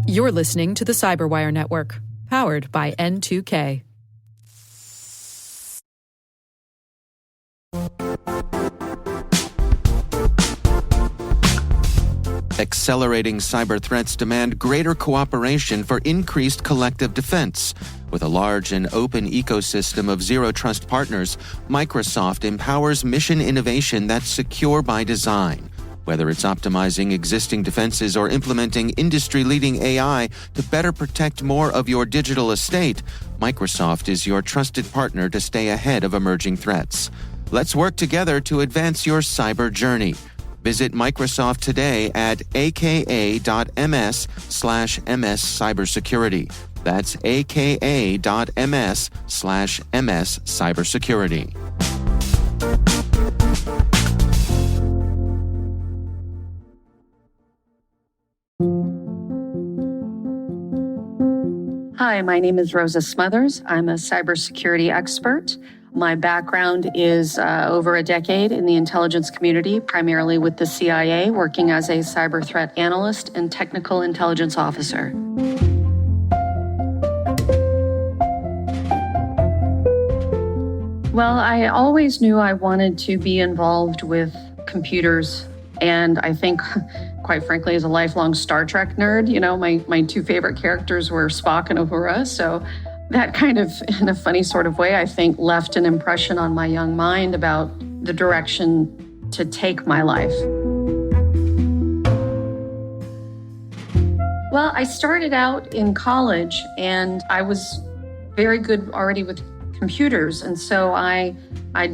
You're listening to the Cyberwire Network, powered by N2K. Accelerating cyber threats demand greater cooperation for increased collective defense. With a large and open ecosystem of zero-trust partners, Microsoft empowers mission innovation that's secure by design. Whether it's optimizing existing defenses or implementing industry-leading AI to better protect more of your digital estate, Microsoft is your trusted partner to stay ahead of emerging threats. Let's work together to advance your cyber journey. Visit Microsoft today at aka.ms/mscybersecurity. That's aka.ms/mscybersecurity. Hi, my name is Rosa Smothers. I'm a cybersecurity expert. My background is over a decade in the intelligence community, primarily with the CIA, working as a cyber threat analyst and technical intelligence officer. Well, I always knew I wanted to be involved with computers, and I think, quite frankly, as a lifelong Star Trek nerd, my two favorite characters were Spock and Uhura, so that kind of, in a funny sort of way, I think left an impression on my young mind about the direction to take my life. Well, I started out in college and I was very good already with computers. And so I'd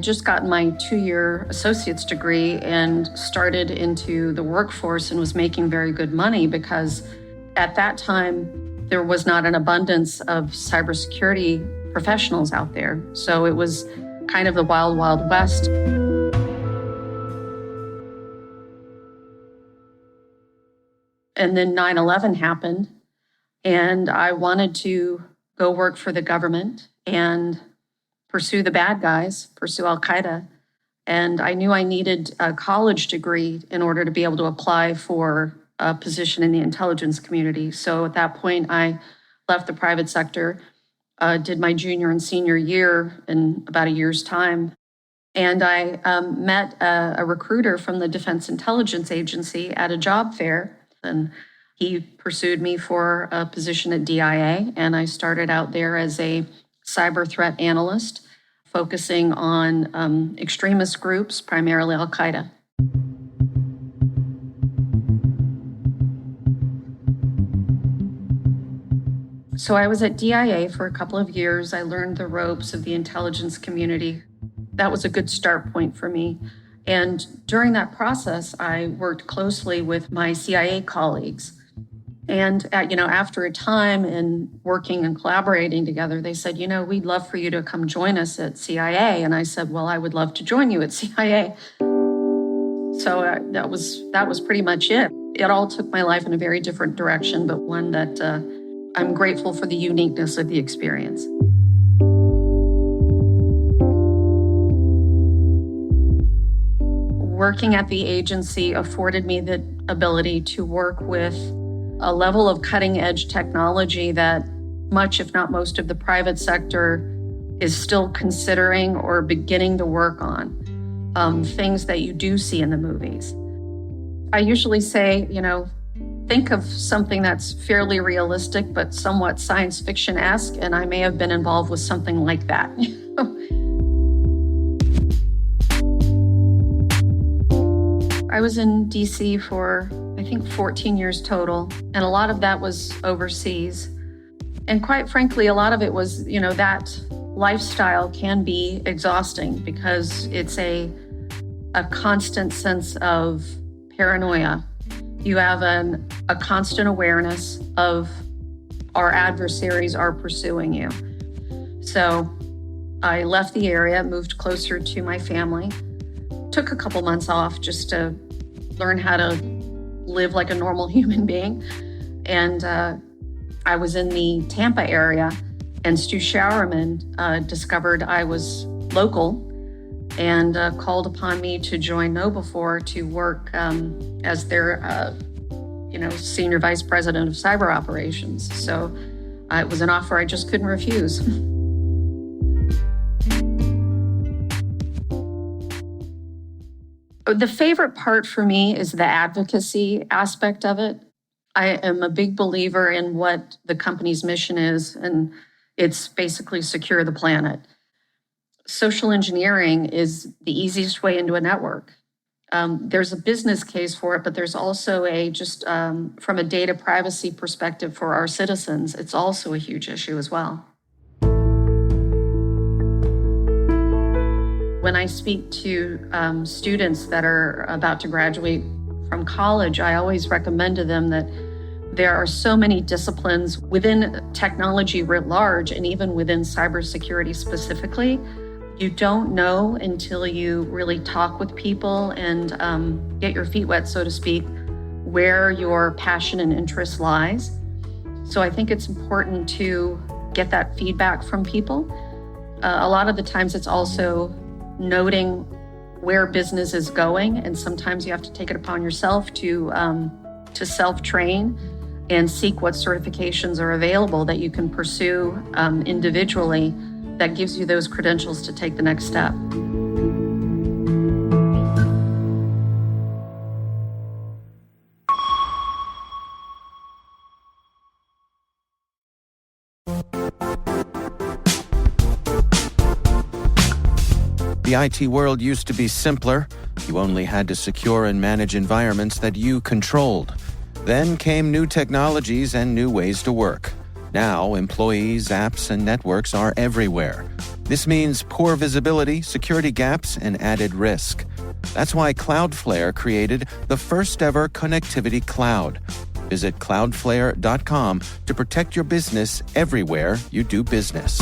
just gotten my 2-year associate's degree and started into the workforce and was making very good money because at that time, there was not an abundance of cybersecurity professionals out there. So it was kind of the wild, wild west. And then 9/11 happened, and I wanted to go work for the government and pursue the bad guys, pursue Al-Qaeda. And I knew I needed a college degree in order to be able to apply for a position in the intelligence community. So at that point, I left the private sector, did my junior and senior year in about a year's time. And I met a recruiter from the Defense Intelligence Agency at a job fair. And he pursued me for a position at DIA. And I started out there as a cyber threat analyst, focusing on extremist groups, primarily Al-Qaeda. So I was at DIA for a couple of years. I learned the ropes of the intelligence community. That was a good start point for me. And during that process, I worked closely with my CIA colleagues. And after a time in working and collaborating together, they said, we'd love for you to come join us at CIA. And I said, well, I would love to join you at CIA. So that was pretty much it. It all took my life in a very different direction, but one that I'm grateful for the uniqueness of the experience. Working at the agency afforded me the ability to work with a level of cutting-edge technology that much, if not most, of the private sector is still considering or beginning to work on, things that you do see in the movies. I usually say, think of something that's fairly realistic, but somewhat science fiction-esque, and I may have been involved with something like that. I was in DC for, I think, 14 years total, and a lot of that was overseas. And quite frankly, a lot of it was, that lifestyle can be exhausting because it's a constant sense of paranoia. You have a constant awareness of our adversaries are pursuing you. So I left the area, moved closer to my family, took a couple months off just to learn how to live like a normal human being. And I was in the Tampa area, and Stu Showerman discovered I was local and called upon me to join KnowBe4 to work as their senior vice president of cyber operations. So it was an offer I just couldn't refuse. The favorite part for me is the advocacy aspect of it. I am a big believer in what the company's mission is, and it's basically secure the planet. Social engineering is the easiest way into a network. There's a business case for it, but there's also from a data privacy perspective for our citizens, it's also a huge issue as well. When I speak to students that are about to graduate from college, I always recommend to them that there are so many disciplines within technology writ large, and even within cybersecurity specifically. You don't know until you really talk with people and get your feet wet, so to speak, where your passion and interest lies. So I think it's important to get that feedback from people. A lot of the times it's also noting where business is going, and sometimes you have to take it upon yourself to self-train and seek what certifications are available that you can pursue individually that gives you those credentials to take the next step. The IT world used to be simpler. You only had to secure and manage environments that you controlled. Then came new technologies and new ways to work. Now, employees, apps, and networks are everywhere. This means poor visibility, security gaps, and added risk. That's why Cloudflare created the first-ever connectivity cloud. Visit cloudflare.com to protect your business everywhere you do business.